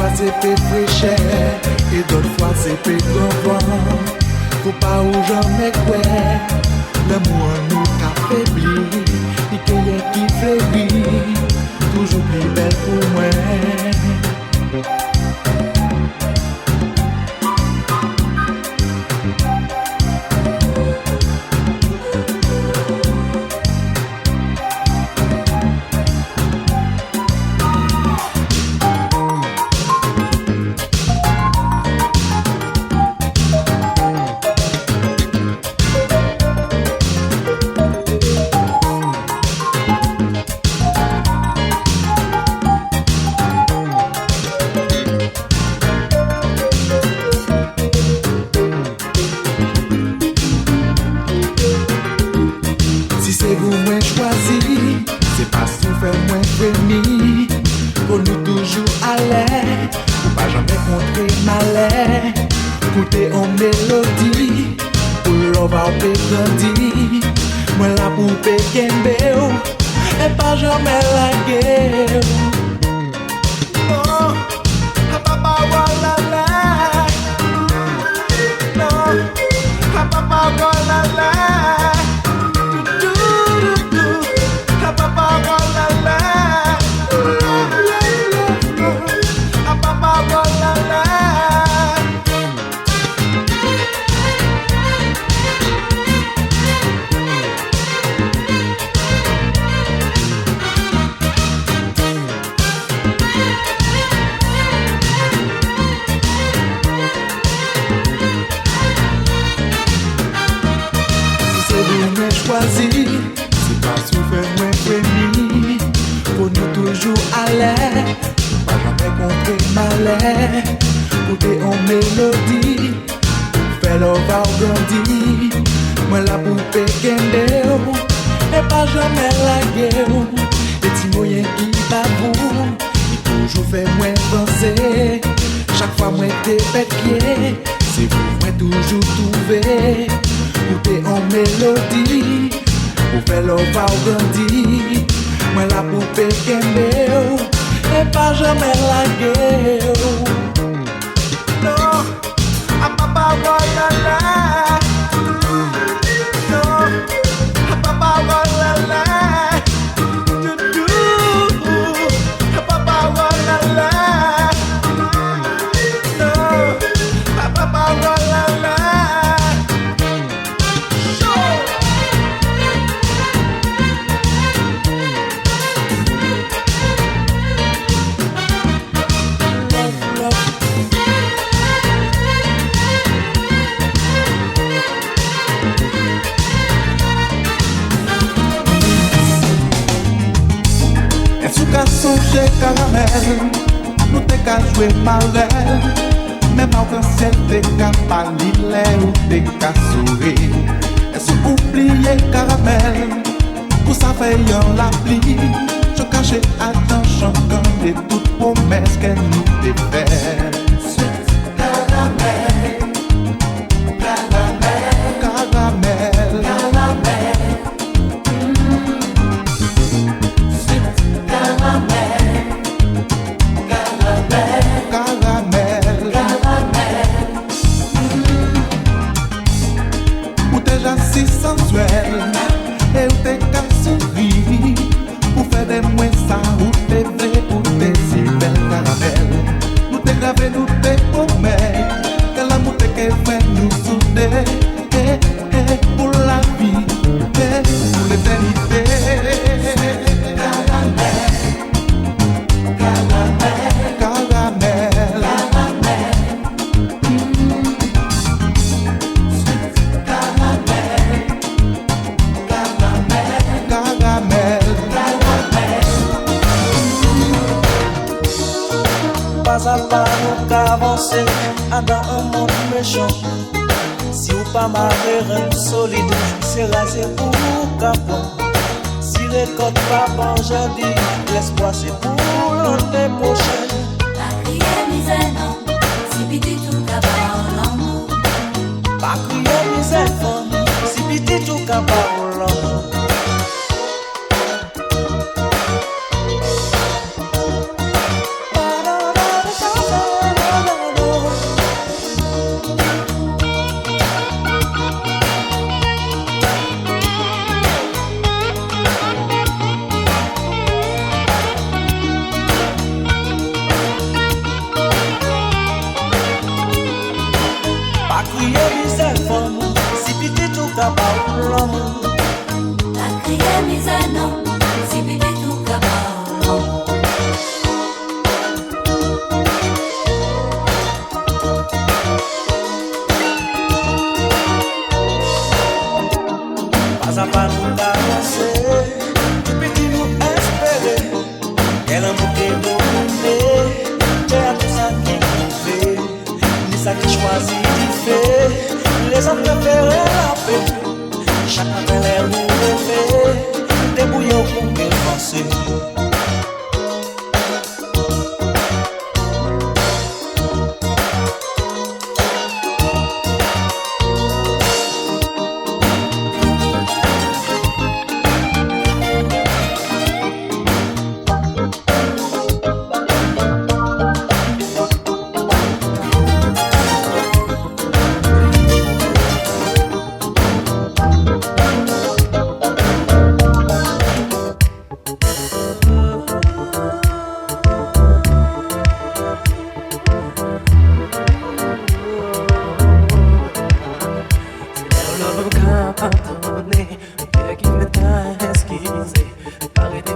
fois c'est fait fraîcheur, et d'autres fois c'est fait grand vent. Faut pas ou jamais croire, l'amour nous affaiblit, et qu'il y a qui fleurit, toujours plus belle pour moi.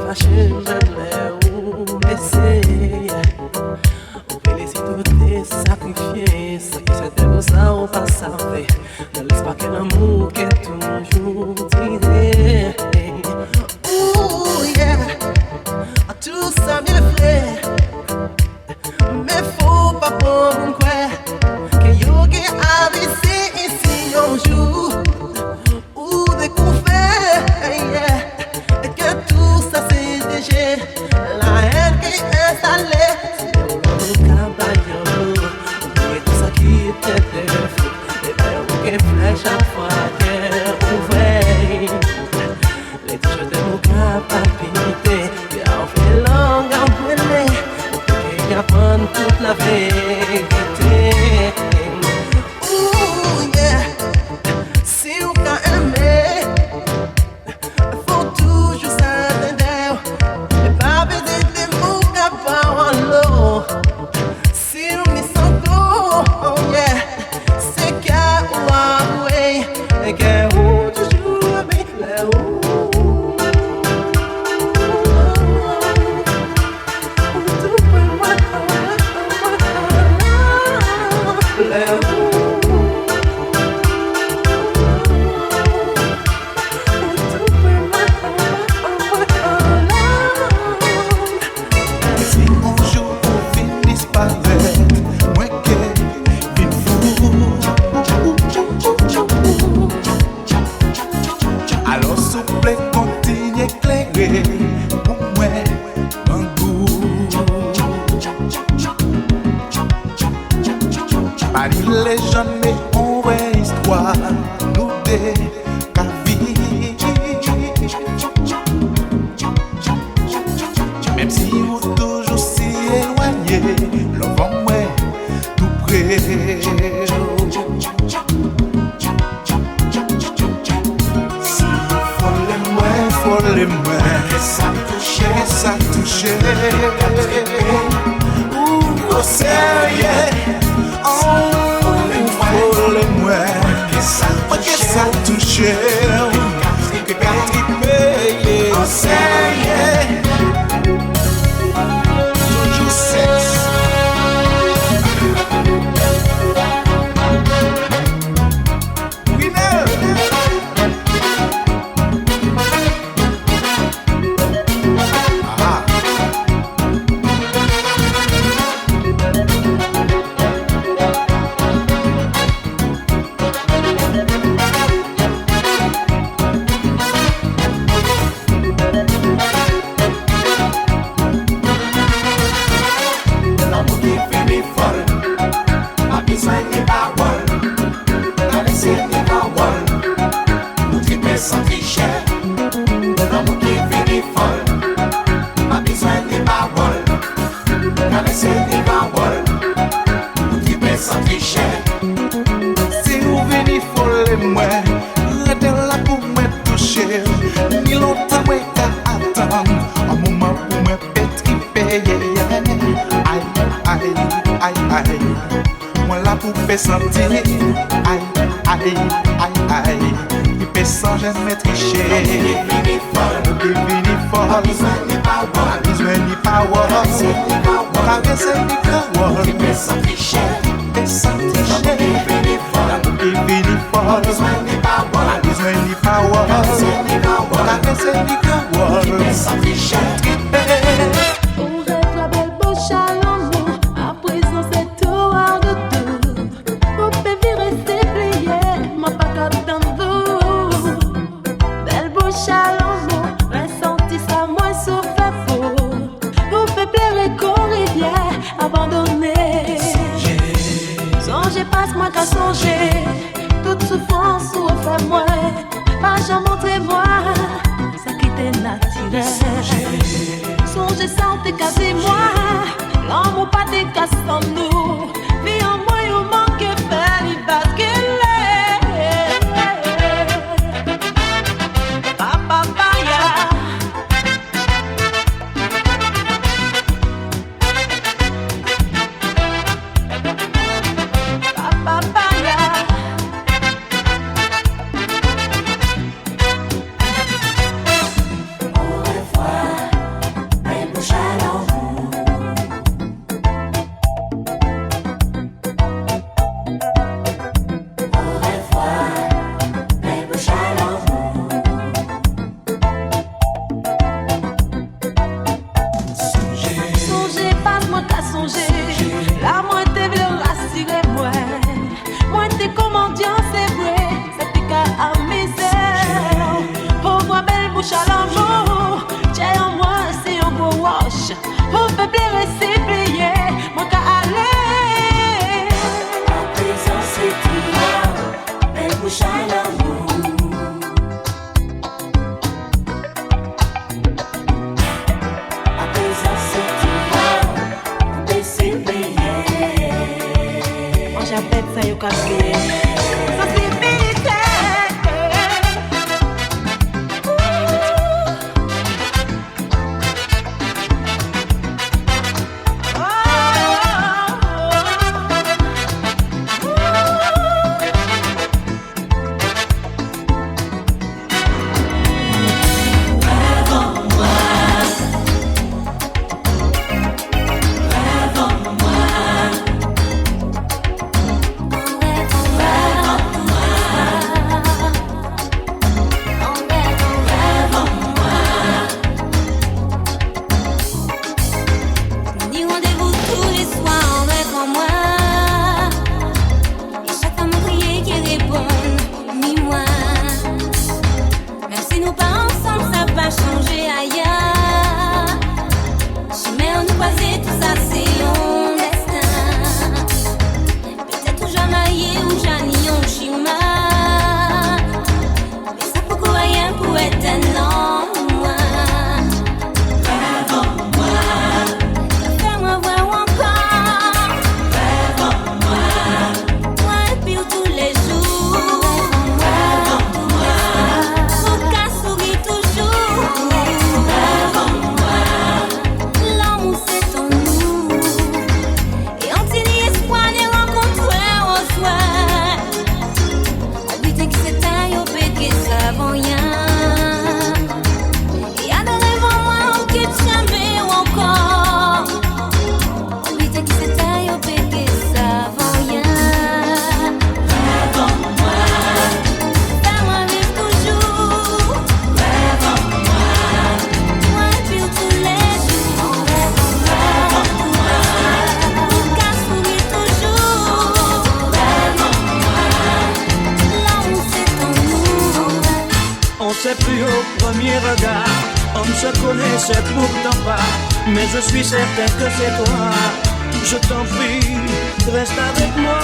fâché, même où blessé. On félicite tes sacrifiés. Ça qui c'était pour ça, on pas savait. Ne laisse pas qu'un amour qui est toujours tiré. Ouh, yeah. À tout ça, mille frères. Mais faut pas prendre quoi. Que yogi a visé ici un jour. Ou découvert, yeah. Et que tout ça c'est déjà. La haine qui est installée. C'est un cabayon. Oubliez tout ça qui était défaut. Et bien on qui flèche chaque fois qu'elle ouvre. Les touches de mon capacité. Et on fait langue en brûlé. Et apprendre toute la vérité. Ouh, yeah. Si on a aimé, faut toujours s'attendre. Et pas besoin de mots qu'à parler. Si on y sent oh yeah. C'est qu'à ouah, et qu'à où toujours avec la où. Les jeunes mais on vraie histoire nous des cavies. Même si vous toujours si éloigné, le vent ouais tout près. Si faut les moins, ça touche. Oh sérieux. Ça touche, que quand il paye, oh sérieux, toujours sexe. Winner. Ah. Sans tricher, un amour qui finit folle, pas besoin de paroles, caresser des paroles, nous tripper sans tricher. Si vous venez folle et moi, restez là pour me toucher. Ni longtemps moi qu'à attendre, un moment pour me pétriper. Aïe, aïe, aïe, aïe, moi là pour me sentir. Aïe, aïe, aïe, aïe. Sans jamais tricher, Fini folle, pas besoin de power, caresser des paroles, tripper sans tricher, sans tricher. fini folle, Fini folle, besoin de paroles, pas besoin de power, caresser des paroles, tripper sans tricher. On rêve la belle bouche à l'amour, à présent c'est tout hors de tout. Vous pouvez virer ses pliés, ma pas dans vous. Belle bouche à l'amour, ressenti ça moi sauf à vous. Vous faites plaire et qu'on rivière abandonné. Songez, passe-moi qu'à songer, toute souffrance ou fait moi. Pas jamais montrez-moi, ça qui t'est naturel. Songez, sentez qu'à moi, l'amour pas des casse en nous. Vie en moi, il manque faire, il bascule. Papa, paya. Papa, paya. Au revoir. cacher. Sensibilité. Mais je suis certain que c'est toi. Je t'en prie, reste avec moi.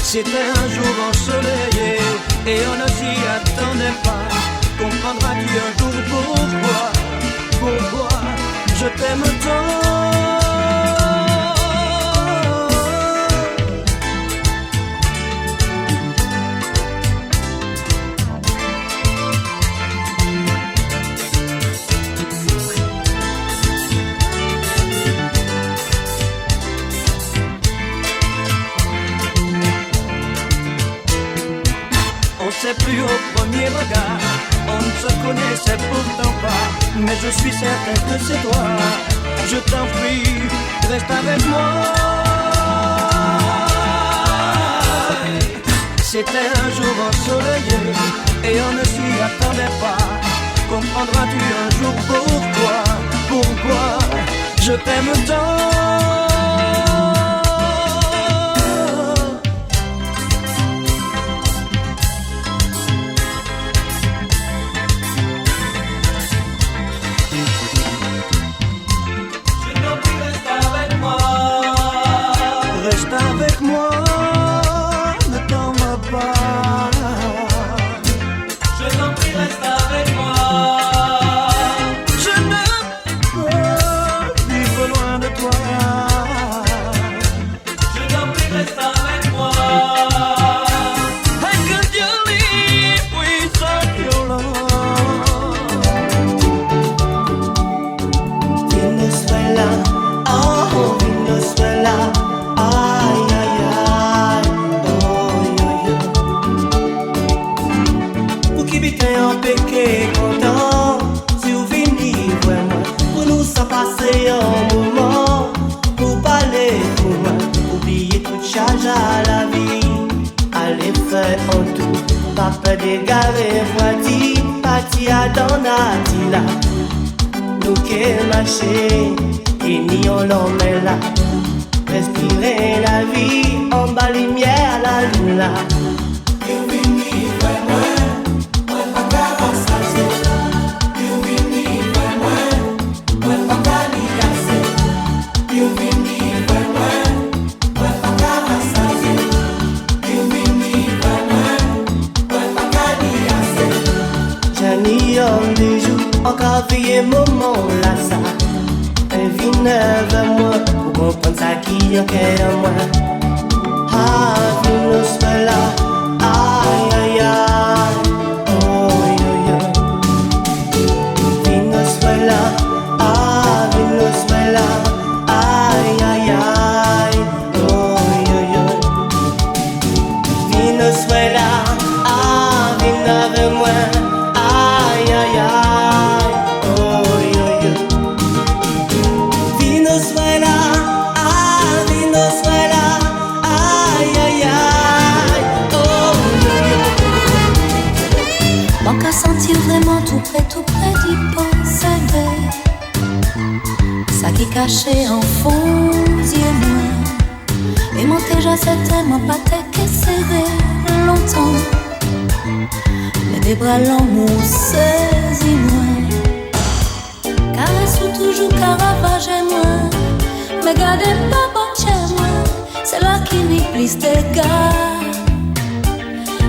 C'était un jour ensoleillé et on ne s'y attendait pas. Comprendras-tu un jour pourquoi je t'aime tant? C'est plus au premier regard, on ne se connaissait pourtant pas, mais je suis certain que c'est toi. Je t'en prie, reste avec moi. C'était un jour ensoleillé et on ne s'y attendait pas. Comprendras-tu un jour pourquoi je t'aime tant? Avec moi, ne t'en va pas. Je t'en prie, reste avec moi. Je ne peux vivre loin de toi. Je t'en prie, reste avec moi. I could you live without your love. Venezuela, oh Venezuela. Si vous venez vraiment pour nous sans passer un moment, pour parler pour moi, oublier toute charge à la vie, aller faire en tout, pas peur d'égarer voiture, partir à Donatilla, nous qui marcher, et ni on l'emmène là, respirer la vie, en bas lumière à la lune là. Encore vie moment là ça, venez vers moi pour comprendre ça qui est en cœur moi. Ah, nous sommes là, aïe aïe aïe, oh yo yo. Nous sommes là, ah, nous sommes là, aïe aïe aïe, oh yo yo. Nous sommes là, ah, venez avec moi, aïe aïe aïe, oh yo yo. Venezuela, ah, Venezuela, aïe aïe aïe, oh yo yo. Manque à sentir vraiment tout près d'y penser. Ça qui caché en fond d'yeux moi. Et mon déjà certainement pas t'es serré longtemps. Mais des bras l'amour saisis-moi. Caresse ou toujours caravage moi. Mais gardez pas bon chez moi. C'est là qui n'y plus des gars.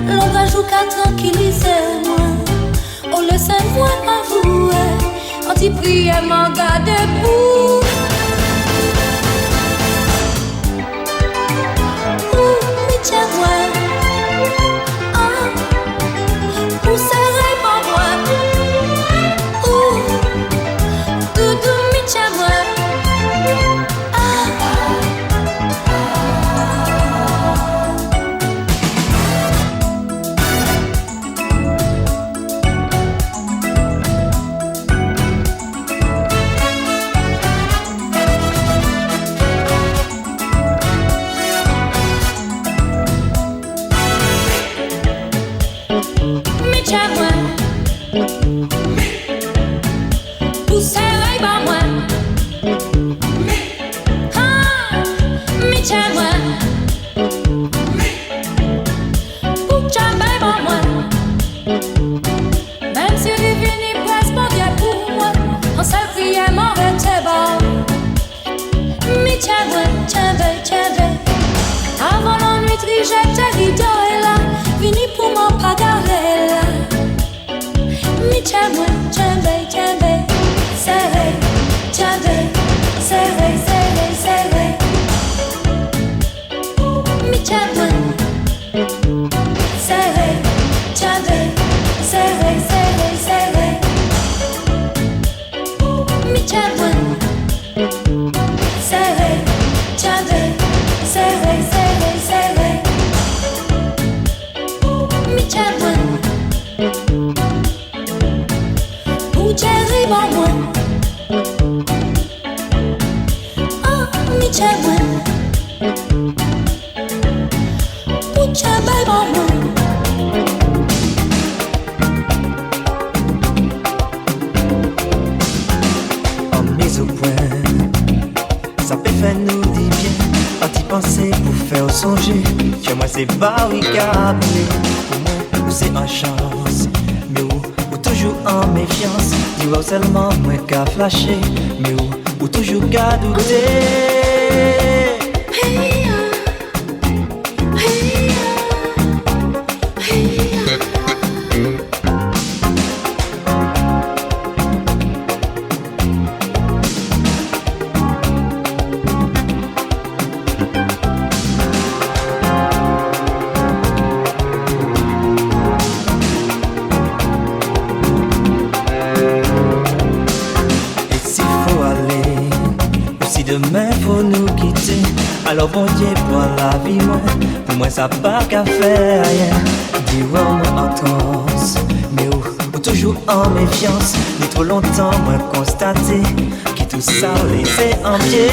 L'ombre joue qu'à tranquilliser moi. On laisse moi avouer. Anti-prière m'en garde pour. Tiens-moi, ah, pour serrer ma voix, doudou, mi tiens-moi, pour serrer ma voix, ah, mi tiens-moi, pour jamais ma voix. Même si les vignes presque pas bien pour moi, on s'est prié mon rétébal. Mi tiens-moi, tiens-moi. Avant la nuit, j'étais rideau et là, vini pour m'en pagarer là. Mi tiens-moi, tiens-moi, serré, tiens-moi, serré. Mi tiens-moi, serré, tiens-moi, serré. Mi tiens-moi, serré, tiens-moi, serré. Mi tiens-moi. Jerry Bamwa, ah, mi tiens-moi, pour Jerry Bamwa. En mise au point, ça peut faire nous du bien. Anti penser pour faire songer. Chez moi c'est pas oui câblé. Pour moi, c'est en chance, mais où toujours en méfiance, dis-moi seulement moi qu'à flasher, mais ou toujours qu'à douter. Demain faut nous quitter. Alors bon Dieu pour la vie moi. Pour moi ça pas qu'à faire rien. Dis-moi moi en transe. Mais où toujours en méfiance. Ni trop longtemps moi constaté que tout ça laissé en pied.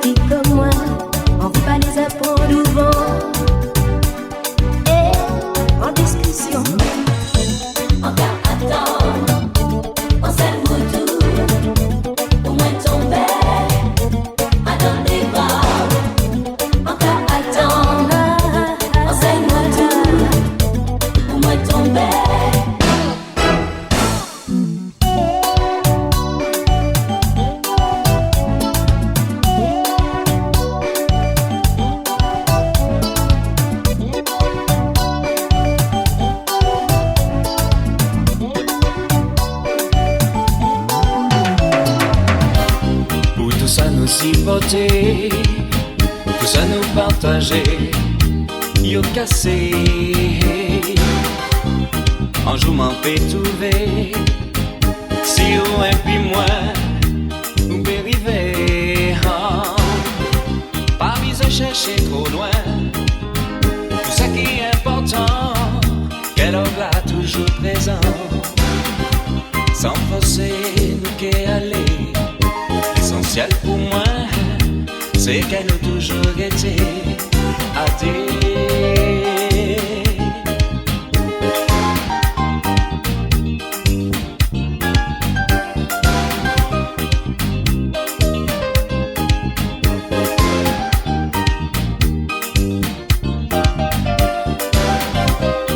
filles comme moi, on veut pas les apprendre au vent. Et en discussion, On va attendre, on s'aime tout, au moins tomber, à dans les bras. On va attendre, on s'aime tout, au moins tomber. Pour tout ça nous supporter, tout ça nous partager, yo cassé. Un jour m'en fait trouver, si ou un puis moi, nous peut arriver. Pas besoin de chercher trop loin, tout ça qui est important, qu'elle aura toujours présent. Sans forcer nous qu'est aller. L'essentiel pour moi, c'est qu'elle nous toujours été à terre.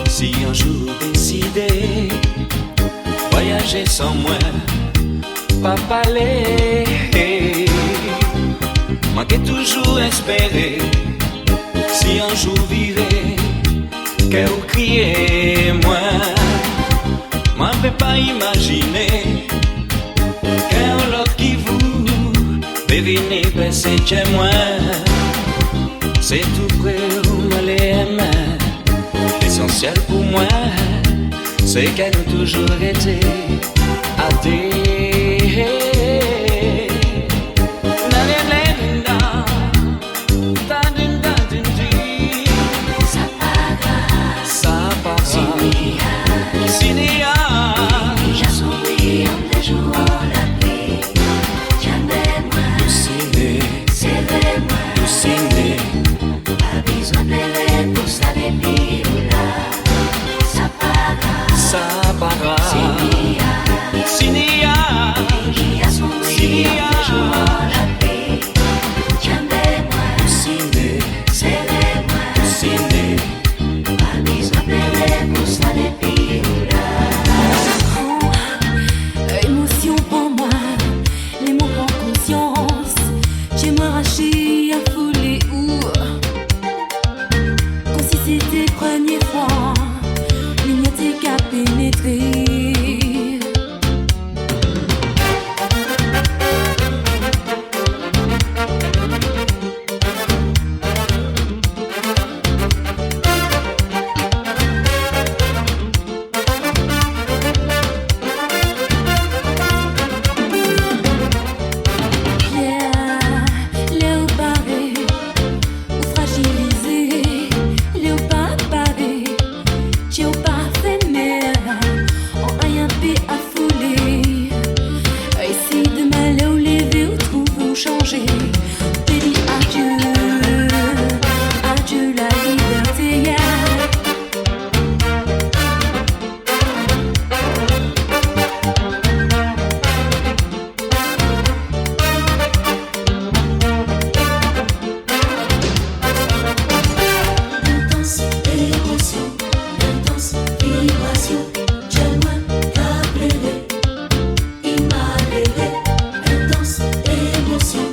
Si un jour décidé voyager sans moi, pas parler, manquer toujours espérer. Si un jour vivait, qu'elle vous criez moi peut pas imaginer qu'un l'autre qui vous peut venir passer chez moi. C'est tout près où m'aller aimer. L'essentiel pour moi, c'est qu'elle a toujours été à terre. émotion pour moi, les mots prennent conscience. J'ai m'arraché à fouler où, comme si c'était première fois, l'ignoté qu'à pénétrer. Intense émotion,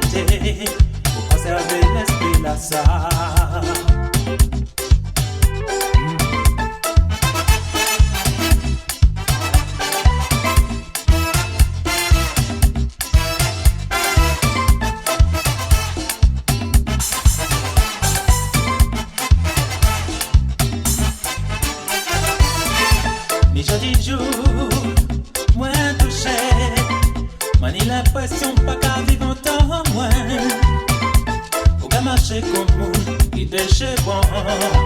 profiter pour conserver l'esprit là ça. L'impression pas qu'à vivre longtemps moins. Faut qu'à marcher comme vous, qui déchire bon.